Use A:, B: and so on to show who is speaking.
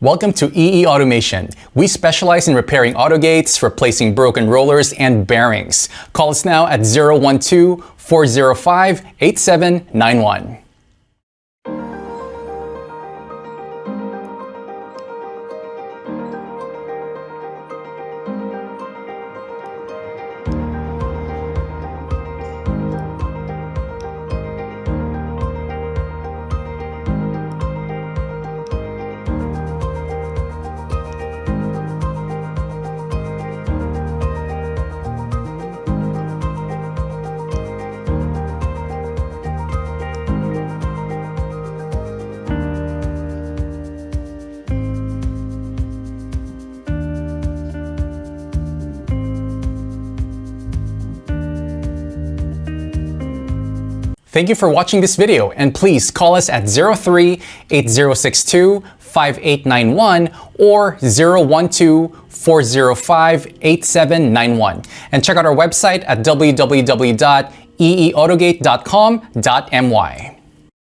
A: Welcome to EE Automation. We specialize in repairing autogates, replacing broken rollers, and bearings. Call us now at 012-405-8791. Thank you for watching this video, and please call us at 03-8062-5891 or 012-405-8791. And check out our website at www.eeautogate.com.my.